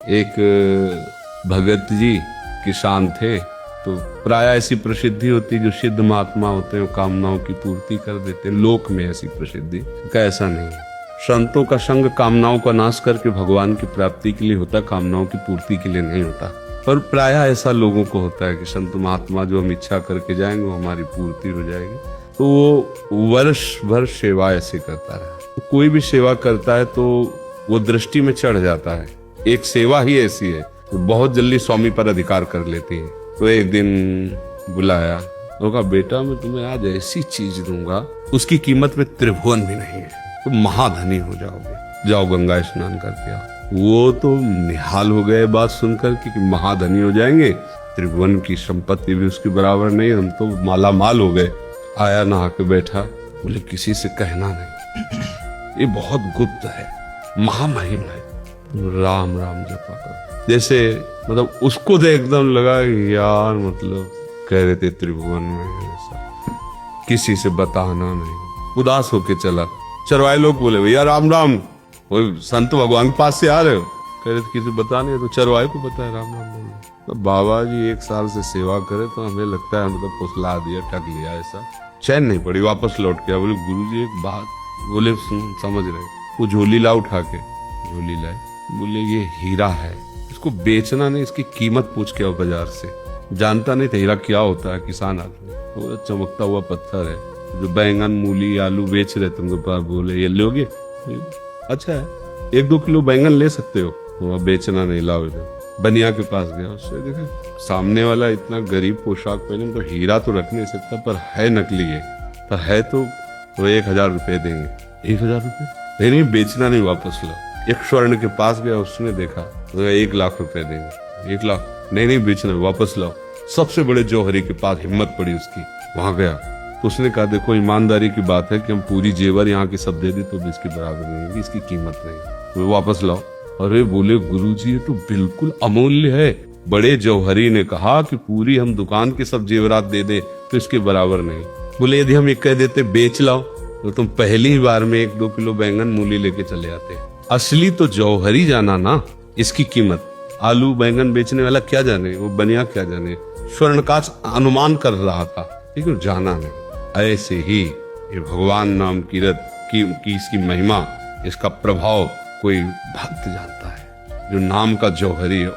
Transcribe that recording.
एक भगत जी किसान थे, तो प्राय ऐसी प्रसिद्धि होती जो सिद्ध महात्मा होते हैं कामनाओं की पूर्ति कर देते हैं। लोक में ऐसी प्रसिद्धि का ऐसा नहीं है। संतों का संग कामनाओं का नाश करके भगवान की प्राप्ति के लिए होता, कामनाओं की पूर्ति के लिए नहीं होता। पर प्राय ऐसा लोगों को होता है कि संत महात्मा जो हम इच्छा करके जाएंगे वो हमारी पूर्ति हो जाएगी, तो वो वर्ष भर सेवा ऐसे करता रहा। कोई भी सेवा करता है तो वो दृष्टि में चढ़ जाता है। एक सेवा ही ऐसी है तो बहुत जल्दी स्वामी पर अधिकार कर लेती है। तो एक दिन बुलाया, तो कहा बेटा मैं तुम्हें आज ऐसी चीज दूंगा उसकी कीमत में त्रिभुवन भी नहीं है, तो महाधनी हो जाओगे, जाओ गंगा स्नान करके आओ। वो तो निहाल हो गए बात सुनकर कि महाधनी हो जाएंगे, त्रिभुवन की संपत्ति भी उसके बराबर नहीं, हम तो माला माल हो गए। आया नहा के बैठा, बोले किसी से कहना नहीं, ये बहुत गुप्त है, महामहिम है, राम राम जपा कर। जैसे मतलब उसको तो एकदम लगा यार, मतलब कह रहे थे त्रिभुवन में ऐसा, किसी से बताना नहीं। उदास होके चला। चरवाए लोग बोले भैया राम राम, वो संत भगवान के पास से आ रहे हो? कह रहे थे किसी बताने, तो चरवाए को बताया राम राम बोले। तो बाबा जी 1 साल से सेवा करे तो हमें लगता है मतलब फुसला दिया, ठग लिया, ऐसा चैन नहीं पड़ी। वापस लौट के बोले गुरुजी एक बात। बोले समझ रहे। वो झोली ला उठा के, झोली लाए, बोले ये हीरा है, इसको बेचना नहीं, इसकी कीमत पूछ के आओ बाजार से। जानता नहीं था हीरा क्या होता है, किसान आदमी। वो चमकता हुआ पत्थर है जो बैंगन मूली आलू बेच रहे तुमके पास। बोले ये लोगे? अच्छा है, 1-2 किलो बैंगन ले सकते हो, वो बेचना नहीं, लाओ इधर। बनिया के पास गया, उससे देखे सामने वाला इतना गरीब पोशाक पहने, तो हीरा तो रख नहीं सकता, पर है नकली है, पर है तो 1000 रुपए देंगे। 1000 रुपए नहीं, बेचना नहीं, वापस लाओ। एक स्वर्ण के पास गया, उसने देखा तो 1 लाख रुपए देंगे। 1 लाख नहीं, बेचना, वापस लाओ। सबसे बड़े जौहरी के पास हिम्मत पड़ी उसकी, वहां गया तो उसने कहा देखो ईमानदारी की बात है कि हम पूरी जेवर यहाँ की सब दे दे तो भी इसके बराबर नहीं है, इसकी कीमत नहीं, तो वापस लाओ। अरे बोले गुरुजी ये तो बिल्कुल अमूल्य है। बड़े जौहरी ने कहा कि पूरी हम दुकान के सब जेवरात दे दे तो इसके बराबर नहीं। बोले यदि हम ये कह देते बेच लाओ तो तुम पहली ही बार में 1-2 किलो बैंगन मूली लेके चले आते। असली तो जौहरी जाना ना इसकी कीमत। आलू बैंगन बेचने वाला क्या जाने, वो बनिया क्या जाने, स्वर्णकाश अनुमान कर रहा था, लेकिन जाना नहीं। ऐसे ही ये भगवान नाम की इसकी महिमा, इसका प्रभाव कोई भक्त जानता है, जो नाम का जौहरी है।